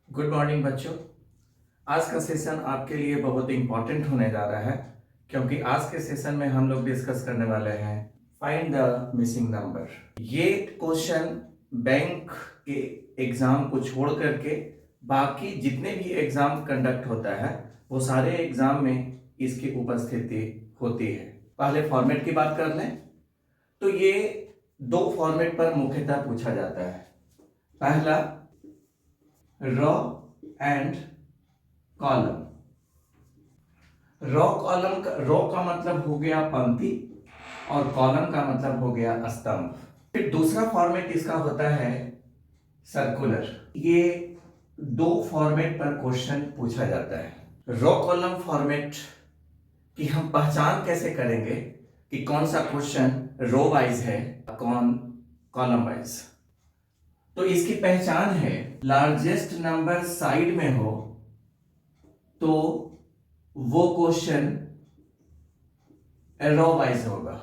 Good morning बच्चों। आज का सेशन आपके लिए बहुत इंपॉर्टेंट होने जा रहा है क्योंकि आज के सेशन में हम लोग डिस्कस करने वाले हैं फाइंड द मिसिंग नंबर। ये क्वेश्चन बैंक के एग्जाम को छोड़ करके बाकी जितने भी एग्जाम कंडक्ट होता है वो सारे एग्जाम में इसकी उपस्थिति होती है। पहले फॉर्मेट की बात कर लें तो ये दो फॉर्मेट पर मुख्यतः पूछा जाता है। पहला रॉ एंड कॉलम। रॉ का मतलब हो गया पंक्ति और कॉलम का मतलब हो गया स्तंभ। फिर दूसरा फॉर्मेट इसका होता है सर्कुलर। ये दो फॉर्मेट पर क्वेश्चन पूछा जाता है। रॉ कॉलम फॉर्मेट की हम पहचान कैसे करेंगे कि कौन सा क्वेश्चन रो वाइज है कौन कॉलम वाइज। तो इसकी पहचान है लार्जेस्ट नंबर साइड में हो तो वो क्वेश्चन रो वाइज होगा।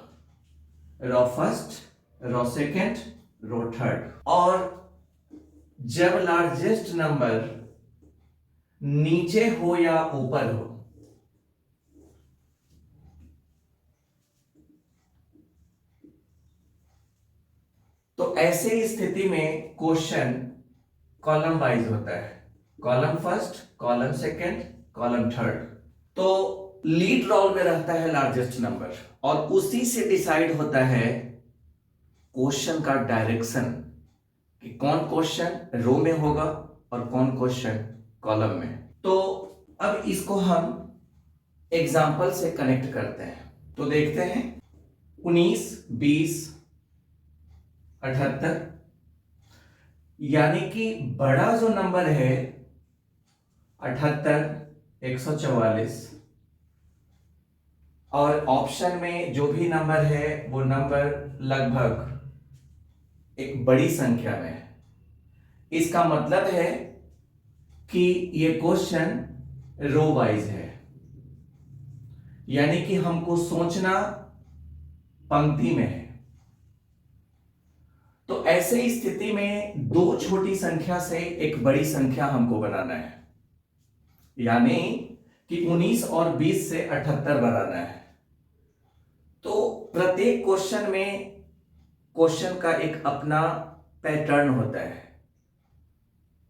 Row first, row second, row third. और जब लार्जेस्ट नंबर नीचे हो या ऊपर हो तो ऐसे स्थिति में क्वेश्चन कॉलम वाइज होता है। Column first, column second, column third. तो लीड रोल में रहता है लार्जेस्ट नंबर और उसी से डिसाइड होता है क्वेश्चन का डायरेक्शन कि कौन क्वेश्चन रो में होगा और कौन क्वेश्चन कॉलम में। तो अब इसको हम एग्जाम्पल से कनेक्ट करते हैं। तो देखते हैं 19, 20, 78 यानी कि बड़ा जो नंबर है 78, 144 और ऑप्शन में जो भी नंबर है वो नंबर लगभग एक बड़ी संख्या में है। इसका मतलब है कि ये क्वेश्चन रो वाइज है, यानी कि हमको सोचना पंक्ति में है। तो ऐसे स्थिति में दो छोटी संख्या से एक बड़ी संख्या हमको बनाना है, यानी कि 19 और 20 से 78 बनाना है। तो प्रत्येक क्वेश्चन में क्वेश्चन का एक अपना पैटर्न होता है।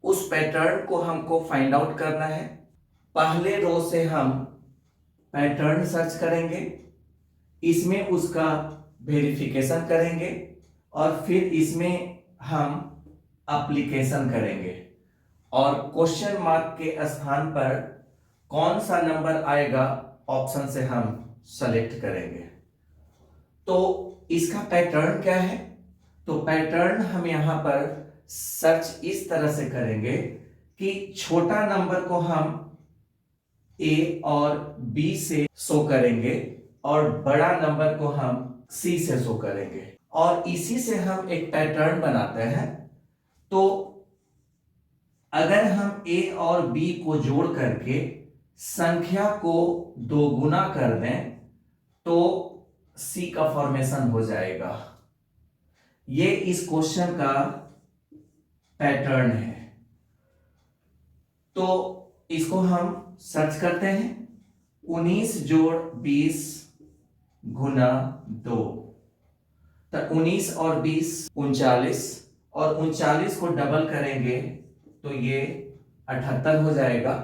उस पैटर्न को हमको फाइंड आउट करना है। पहले रो से हम पैटर्न सर्च करेंगे, इसमें उसका वेरिफिकेशन करेंगे और फिर इसमें हम एप्लीकेशन करेंगे और क्वेश्चन मार्क के स्थान पर कौन सा नंबर आएगा ऑप्शन से हम सेलेक्ट करेंगे। तो इसका पैटर्न क्या है? तो पैटर्न हम यहां पर सर्च इस तरह से करेंगे कि छोटा नंबर को हम ए और बी से शो करेंगे और बड़ा नंबर को हम सी से शो करेंगे और इसी से हम एक पैटर्न बनाते हैं। तो अगर हम ए और बी को जोड़ करके संख्या को दोगुना कर दें तो सी का फॉर्मेशन हो जाएगा। ये इस क्वेश्चन का पैटर्न है। तो इसको हम सर्च करते हैं 19 जोड़ 20 गुना 2, तो 19 और 20 39 और 39 को डबल करेंगे तो ये 78 हो जाएगा।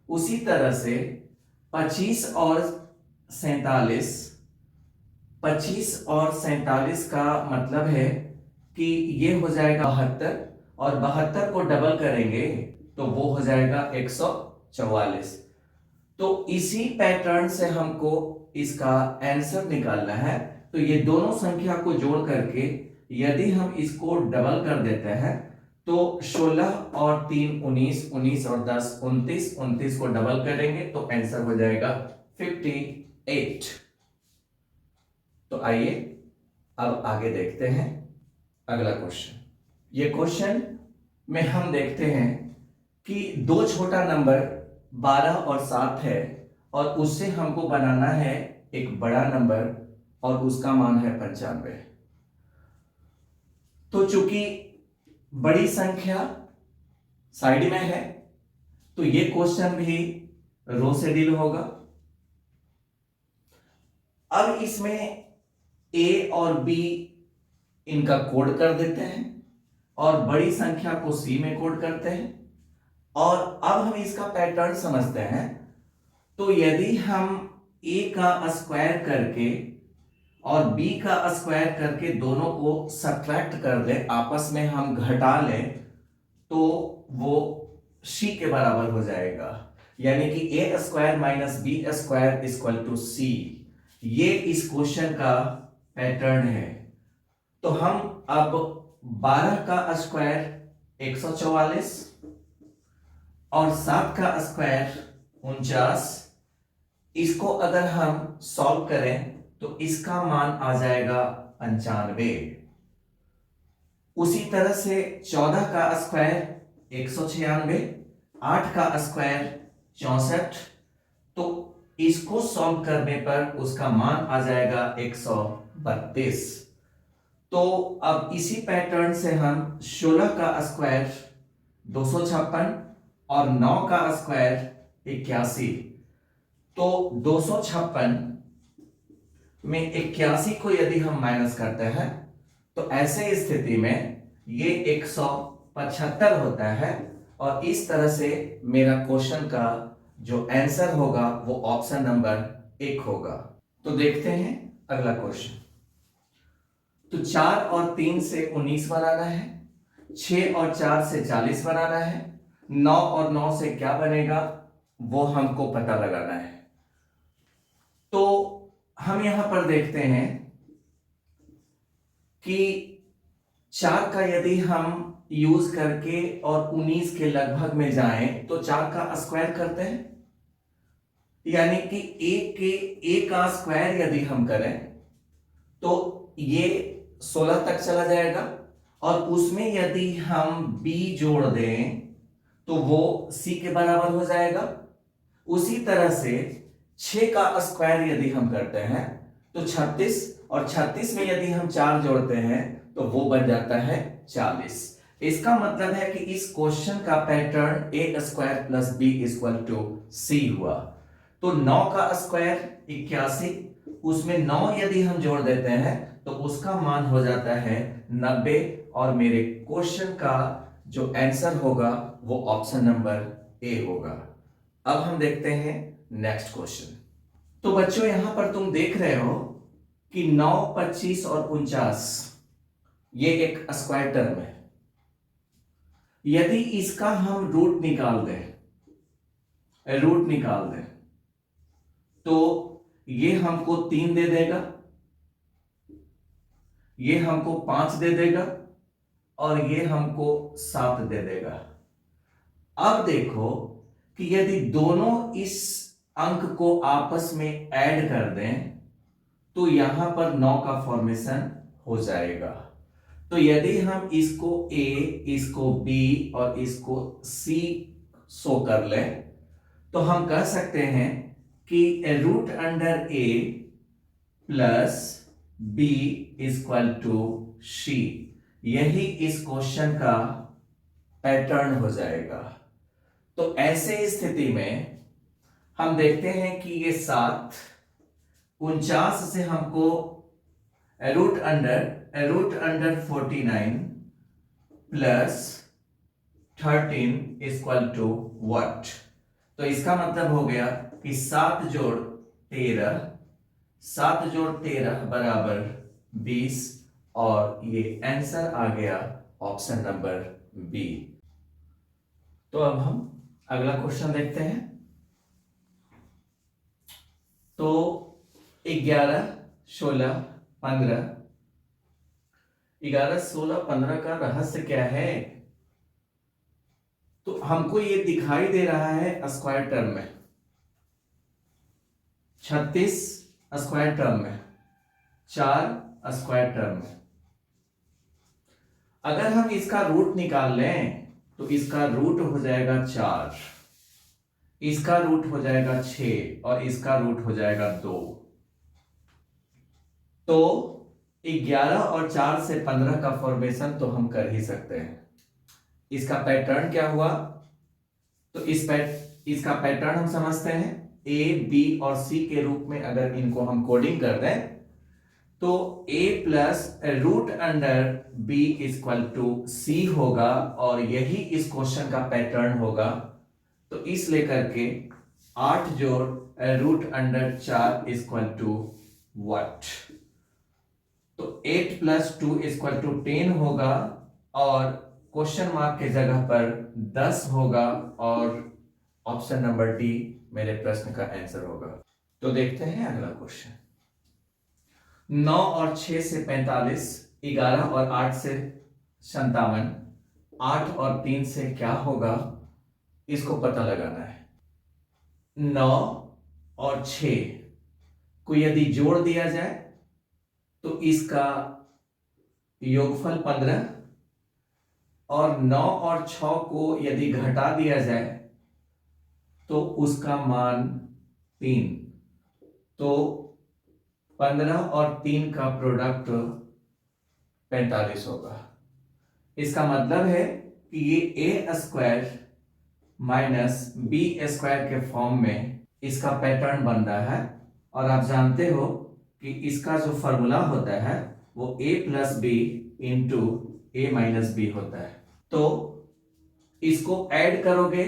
उसी तरह से 25 और 47, 25 और 47 का मतलब है कि ये हो जाएगा 72 और 72 को डबल करेंगे तो वो हो जाएगा 144। तो इसी पैटर्न से हमको इसका आंसर निकालना है। तो ये दोनों संख्या को जोड़ करके यदि हम इसको डबल कर देते हैं तो 16 और 3 19, 19 और 10 29, 29 को डबल करेंगे तो आंसर हो जाएगा 58। तो आइए अब आगे देखते हैं अगला क्वेश्चन। ये क्वेश्चन में हम देखते हैं कि दो छोटा नंबर 12 और 7 है और उससे हमको बनाना है एक बड़ा नंबर और उसका मान है 95। तो चूंकि बड़ी संख्या साइड में है तो ये क्वेश्चन भी रो से डील होगा। अब इसमें ए और बी इनका कोड कर देते हैं और बड़ी संख्या को सी में कोड करते हैं। और अब हम इसका पैटर्न समझते हैं। तो यदि हम ए का स्क्वायर करके और बी का स्क्वायर करके दोनों को सब्ट्रैक्ट कर दें, आपस में हम घटा लें, तो वो सी के बराबर हो जाएगा। यानी कि A square minus B square equal to C. ये इस क्वेश्चन का पैटर्न है। तो हम अब 12 का स्क्वायर 144 और 7 का स्क्वायर 49, इसको अगर हम सॉल्व करें तो इसका मान आ जाएगा 95। उसी तरह से 14 का स्क्वायर 196, 8 का स्क्वायर 64, तो इसको सॉल्व करने पर उसका मान आ जाएगा 132। तो अब इसी पैटर्न से हम 16 का स्क्वायर 256 और 9 का स्क्वायर 81, तो 256 में 81 को यदि हम माइनस करते हैं तो ऐसे स्थिति में ये 175 होता है। और इस तरह से मेरा क्वेश्चन का जो आंसर होगा वो ऑप्शन नंबर 1 होगा। तो देखते हैं अगला क्वेश्चन। तो 4 और 3 से 19 बनाना है, 6 और 4 से 40 बनाना है, 9 और 9 से क्या बनेगा वो हमको पता लगाना है। तो हम यहां पर देखते हैं कि 4 का यदि हम यूज करके और 19 के लगभग में जाएं तो 4 का स्क्वायर करते हैं, यानी कि ए का स्क्वायर यदि हम करें तो ये 16 तक चला जाएगा। और उसमें यदि हम बी जोड़ दें तो वो सी के बराबर हो जाएगा। उसी तरह से 6 का स्क्वायर यदि हम करते हैं तो 36, और 36 में यदि हम 4 जोड़ते हैं तो वो बन जाता है 40। इसका मतलब है कि इस क्वेश्चन का pattern A square plus B equal to C हुआ। तो 9 का स्क्वायर 81, उसमें 9 यदि हम जोड़ देते हैं तो उसका मान हो जाता है 90। और मेरे क्वेश्चन का जो आंसर होगा वो ऑप्शन नंबर ए होगा। अब हम देखते हैं नेक्स्ट क्वेश्चन। तो बच्चों यहां पर तुम देख रहे हो कि 9, 25 और 49 ये एक स्क्वायर टर्म है। यदि इसका हम रूट निकाल दें तो ये हमको 3 दे देगा, ये हमको 5 दे देगा और ये हमको 7 दे देगा। अब देखो कि यदि दोनों इस अंक को आपस में ऐड कर दें तो यहां पर 9 का फॉर्मेशन हो जाएगा। तो यदि हम इसको ए, इसको बी और इसको सी शो कर लें तो हम कह सकते हैं कि root under A plus B equal to C. यही इस क्वेश्चन का पैटर्न हो जाएगा। तो ऐसे स्थिति में हम देखते हैं कि ये 7, 49 से हमको root under 49 plus 13 equal to what. तो इसका मतलब हो गया कि 7 जोड़ 13 बराबर 20। और ये आंसर आ गया ऑप्शन नंबर बी। तो अब हम अगला क्वेश्चन देखते हैं। तो 11, 16, 15 11, 16, 15 का रहस्य क्या है? तो हमको ये दिखाई दे रहा है स्क्वायर टर्म में, 36 स्क्वायर टर्म में, 4 स्क्वायर टर्म में। अगर हम इसका रूट निकाल लें तो इसका रूट हो जाएगा 4, इसका रूट हो जाएगा 6 और इसका रूट हो जाएगा 2। तो 11 और 4 से 15 का फॉर्मेशन तो हम कर ही सकते हैं। इसका पैटर्न क्या हुआ? तो इसका पैटर्न हम समझते हैं। ए, बी और सी के रूप में अगर इनको हम कोडिंग कर दें तो a plus root under b equal to C होगा, और यही इस क्वेश्चन का पैटर्न होगा। तो इस लेकर के 8 जोड़ root under 4 equal to what? तो 8 प्लस 2 इक्वल टू 10 होगा, और क्वेश्चन मार्क के जगह पर 10 होगा, और ऑप्शन नंबर डी मेरे प्रश्न का आंसर होगा। तो देखते हैं अगला क्वेश्चन। 9 और 6 से 45, 11 और 8 से 57, 8 और 3 से क्या होगा, इसको पता लगाना है। 9 और 6 को यदि जोड़ दिया जाए तो इसका योगफल 15, और 9 और 6 को यदि घटा दिया जाए तो उसका मान 3। तो 15 और 3 का प्रोडक्ट 45 होगा। इसका मतलब है कि ये ए स्क्वायर माइनस बी स्क्वायर के फॉर्म में इसका पैटर्न बन रहा है। और आप जानते हो कि इसका जो फॉर्मूला होता है वो ए प्लस बी इंटू ए माइनस बी होता है। तो इसको ऐड करोगे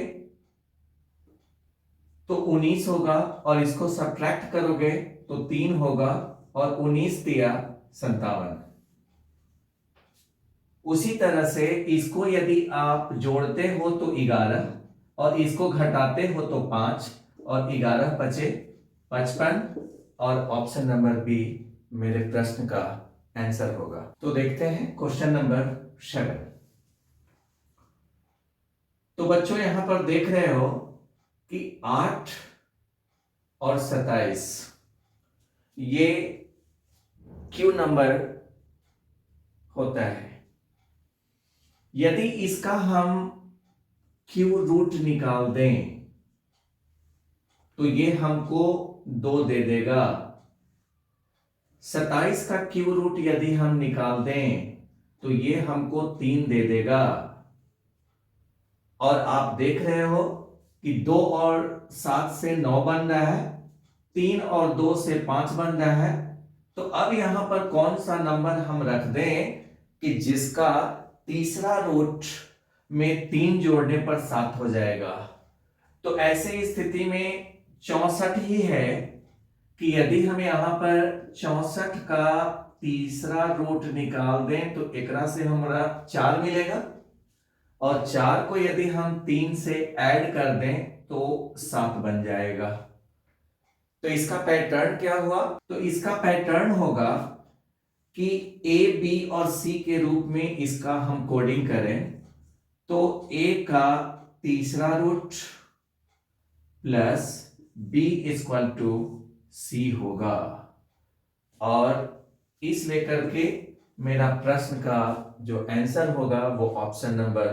तो 19 होगा, और इसको सब्ट्रैक्ट करोगे तो 3 होगा, और 19 तिया 57। उसी तरह से इसको यदि आप जोड़ते हो तो 11, और इसको घटाते हो तो 5, और 11 बचे 55, और ऑप्शन नंबर बी मेरे प्रश्न का आंसर होगा। तो देखते हैं क्वेश्चन नंबर 7। तो बच्चों यहां पर देख रहे हो कि 8 और 27 ये क्यू नंबर होता है। यदि इसका हम क्यू रूट निकाल दें तो ये हमको 2 दे देगा। 27 का क्यू रूट यदि हम निकाल दें तो ये हमको 3 दे देगा। और आप देख रहे हो कि 2 और 7 से 9 बन रहा है, 3 और 2 से 5 बन रहा है। तो अब यहां पर कौन सा नंबर हम रख दें कि जिसका तीसरा रूट में 3 जोड़ने पर 7 हो जाएगा? तो ऐसे स्थिति में 64 ही है कि यदि हम यहां पर 64 का तीसरा रूट निकाल दें तो एकरा से हमारा 4 मिलेगा, और 4 को यदि हम 3 से ऐड कर दें तो 7 बन जाएगा। तो इसका पैटर्न क्या हुआ? तो इसका पैटर्न होगा कि ए, बी और सी के रूप में इसका हम कोडिंग करें तो ए का तीसरा root plus B equal to C होगा, और इस लेकर के मेरा प्रश्न का जो आंसर होगा वो ऑप्शन नंबर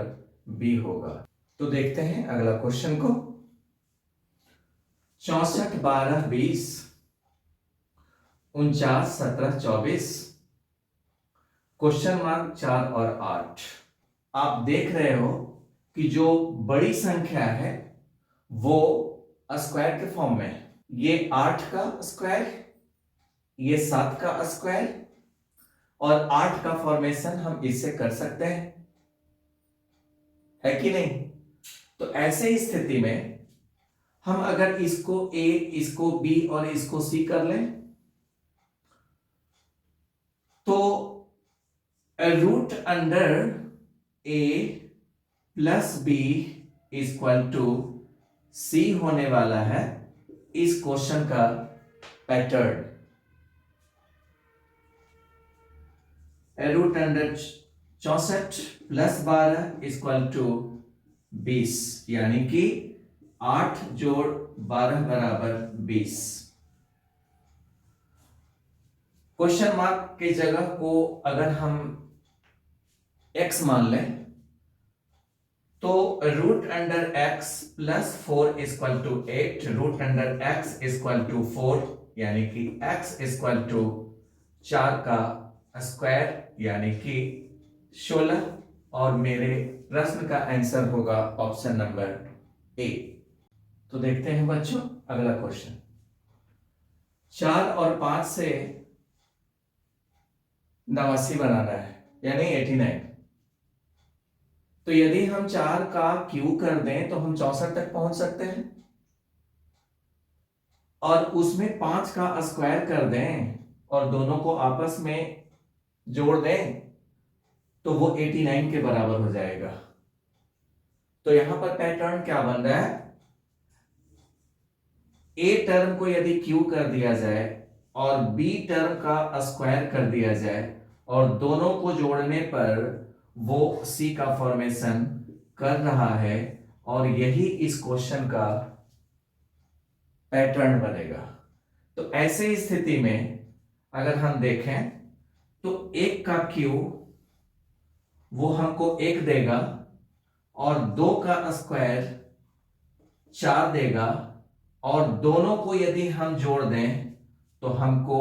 बी होगा। तो देखते हैं अगला क्वेश्चन को। 64, 12, 20, 49, 17, 24, क्वेश्चन मार्क 4 और 8। आप देख रहे हो कि जो बड़ी संख्या है वो स्क्वायर के फॉर्म में है। ये 8 का स्क्वायर, ये 7 का स्क्वायर, और 8 का फॉर्मेशन हम इससे कर सकते हैं, है कि नहीं? तो ऐसे स्थिति में हम अगर इसको ए, इसको बी और इसको सी कर लें तो root under A plus B equal to C होने वाला है इस क्वेश्चन का पैटर्न। रूट अंडर 64 प्लस 12 इक्वल टू 20, यानी कि 8 जोड़ 12 बराबर 20। क्वेश्चन मार्क के जगह को अगर हम x मान लें तो root under x plus 4 equal to 8, root under x equal to 4, यानी कि x इक्वल टू 4 का स्क्वायर यानी कि 16, और मेरे प्रश्न का आंसर होगा ऑप्शन नंबर ए। तो देखते हैं बच्चों अगला क्वेश्चन। 4 और 5 से 89 बनाना है, यानी 89। तो यदि हम 4 का क्यू कर दें तो हम 64 तक पहुंच सकते हैं, और उसमें 5 का स्क्वायर कर दें और दोनों को आपस में जोड़ दें तो वो 89 के बराबर हो जाएगा। तो यहां पर पैटर्न क्या बन रहा है, ए टर्म को यदि क्यू कर दिया जाए और बी टर्म का स्क्वायर कर दिया जाए और दोनों को जोड़ने पर वो सी का फॉर्मेशन कर रहा है, और यही इस क्वेश्चन का पैटर्न बनेगा। तो ऐसे स्थिति में अगर हम देखें तो 1 का क्यू वो हमको 1 देगा और 2 का स्क्वायर 4 देगा, और दोनों को यदि हम जोड़ दें तो हमको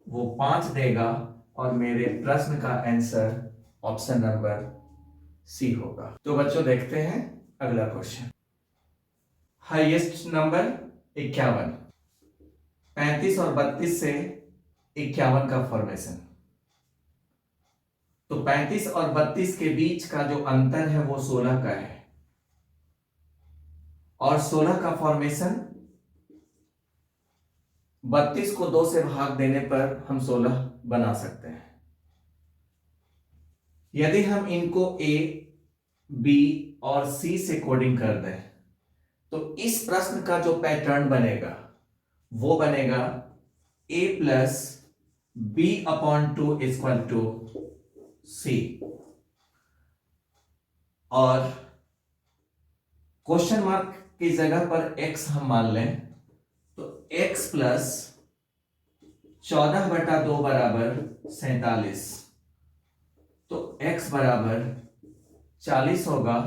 वो 5 देगा, और मेरे प्रश्न का आंसर ऑप्शन नंबर सी होगा। तो बच्चों देखते हैं अगला क्वेश्चन। हाईएस्ट नंबर 51, 35 और 32 से 51 का फॉर्मेशन। तो 35 और 32 के बीच का जो अंतर है वो 16 का है, और 16 का फॉर्मेशन 32 को 2 से भाग देने पर हम 16 बना सकते हैं। यदि हम इनको ए, बी और सी से कोडिंग कर दें तो इस प्रश्न का जो पैटर्न बनेगा वो बनेगा A plus B upon 2 equal to C, और क्वेश्चन मार्क की जगह पर x हम मान लें तो x प्लस 14/2 बराबर 47, तो x बराबर 40 होगा,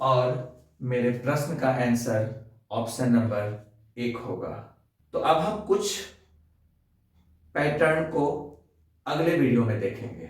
और मेरे प्रश्न का आंसर ऑप्शन नंबर 1 होगा। तो अब हम कुछ पैटर्न को अगले वीडियो में देखेंगे।